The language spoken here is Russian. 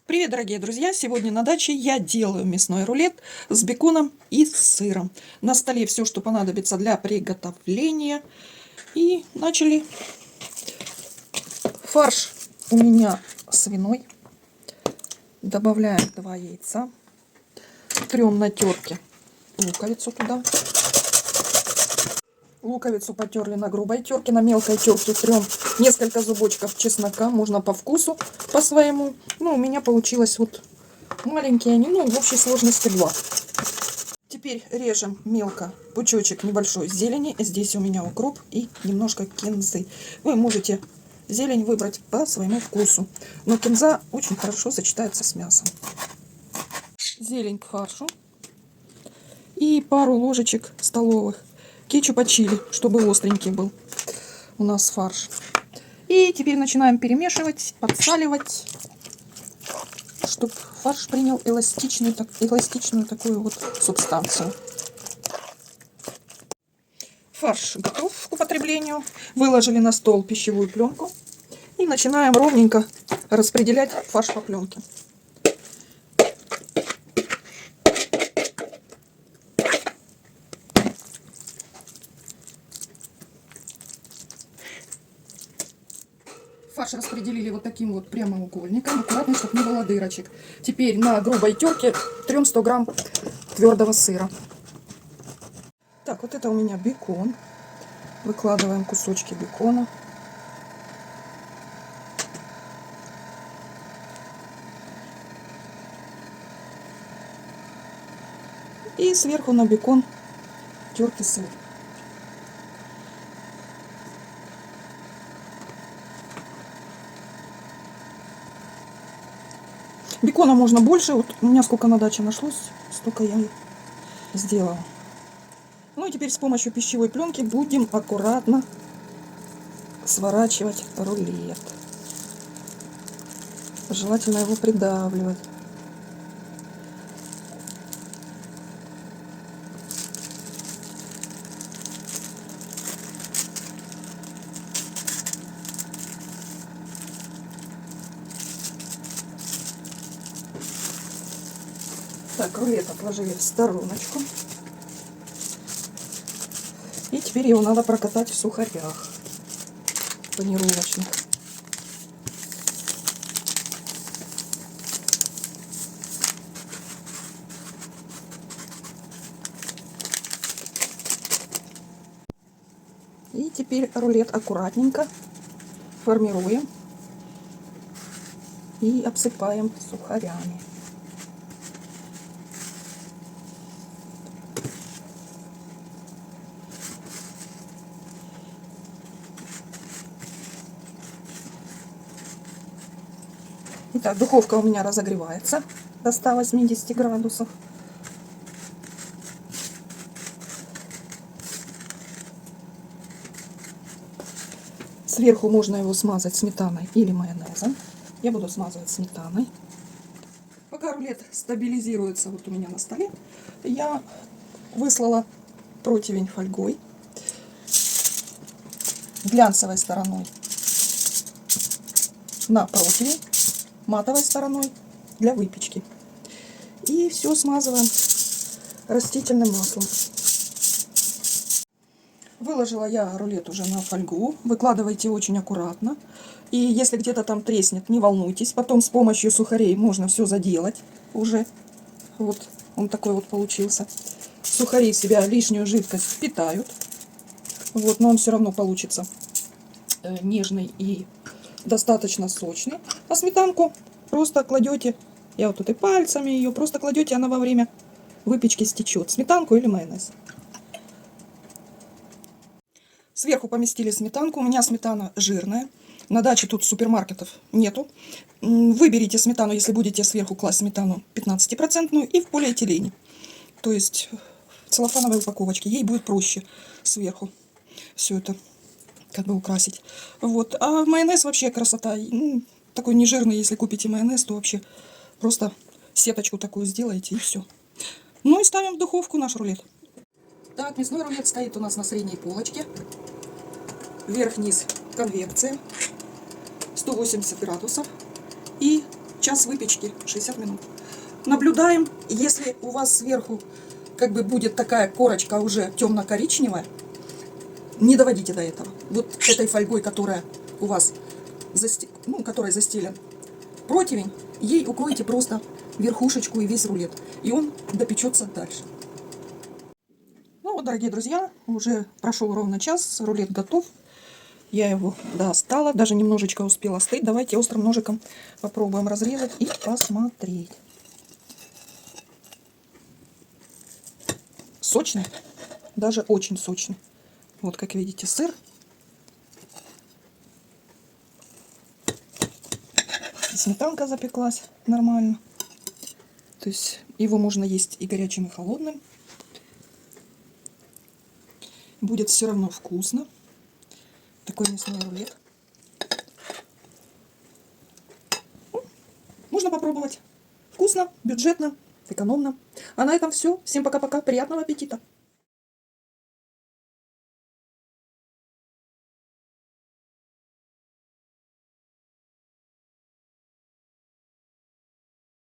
Привет, дорогие друзья! Сегодня на даче я делаю мясной рулет с беконом и с сыром. На столе все, что понадобится для приготовления. И начали. Фарш у меня свиной. Добавляем 2 яйца. Трем на терке луковицу туда. Луковицу потерли на грубой терке, на мелкой терке трем несколько зубочков чеснока, можно по вкусу, по своему. Ну, у меня получилось вот маленькие они, ну, в общей сложности 2. Теперь режем мелко пучочек небольшой зелени. Здесь у меня укроп и немножко кинзы. Вы можете зелень выбрать по своему вкусу, но кинза очень хорошо сочетается с мясом. Зелень к фаршу и пару ложечек столовых кетчупа чили, чтобы остренький был у нас фарш. И теперь начинаем перемешивать, подсаливать, чтобы фарш принял эластичную такую вот субстанцию. Фарш готов к употреблению. Выложили на стол пищевую пленку и начинаем ровненько распределять фарш по пленке. Фарш распределили вот таким вот прямоугольником, аккуратно, чтобы не было дырочек. Теперь на грубой терке трем 100 грамм твердого сыра. Так, вот это у меня бекон. Выкладываем кусочки бекона. И сверху на бекон терки сыр. Бекона можно больше. Вот у меня сколько на даче нашлось, столько я и сделала. Ну и теперь с помощью пищевой пленки будем аккуратно сворачивать рулет. Желательно его придавливать. Так, рулет отложили в стороночку. И теперь его надо прокатать в сухарях панировочных. И теперь рулет аккуратненько формируем и обсыпаем сухарями. Итак, духовка у меня разогревается до 180 градусов. Сверху можно его смазать сметаной или майонезом. Я буду смазывать сметаной. Пока рулет стабилизируется вот у меня на столе, я выслала противень фольгой глянцевой стороной на противень, матовой стороной для выпечки. И все смазываем растительным маслом. Выложила я рулет уже на фольгу. Выкладывайте очень аккуратно. И если где-то там треснет, не волнуйтесь. Потом с помощью сухарей можно все заделать уже. Вот он такой вот получился. Сухари в себя лишнюю жидкость впитают. Вот, но он все равно получится нежный и достаточно сочный. А сметанку просто кладете, я вот тут и пальцами ее, просто кладете, она во время выпечки стечет. Сметанку или майонез. Сверху поместили сметанку. У меня сметана жирная. На даче тут супермаркетов нету. Выберите сметану, если будете сверху класть сметану 15% и в полиэтилене. То есть в целлофановой упаковочке. Ей будет проще сверху все это как бы украсить. Вот. А майонез вообще красота. Такой нежирный, если купите майонез, то вообще просто сеточку такую сделаете и все. Ну и ставим в духовку наш рулет. Так, мясной рулет стоит у нас на средней полочке. вверх-вниз конвекция, 180 градусов и час выпечки 60 минут. Наблюдаем, если у вас сверху как бы будет такая корочка уже темно-коричневая, не доводите до этого. Вот этой фольгой, которая у вас которой застелен противень, ей укройте просто верхушечку и весь рулет, и он допечется дальше. Ну вот, дорогие друзья, уже прошел ровно час, рулет готов. Я его достала, даже немножечко успела остыть. Давайте острым ножиком попробуем разрезать и посмотреть. Сочный, даже очень сочный. Вот, как видите, сыр. Сметанка запеклась нормально. То есть его можно есть и горячим, и холодным. Будет все равно вкусно. Такой мясной рулет. Можно попробовать. Вкусно, бюджетно, экономно. А на этом все. Всем пока-пока. Приятного аппетита!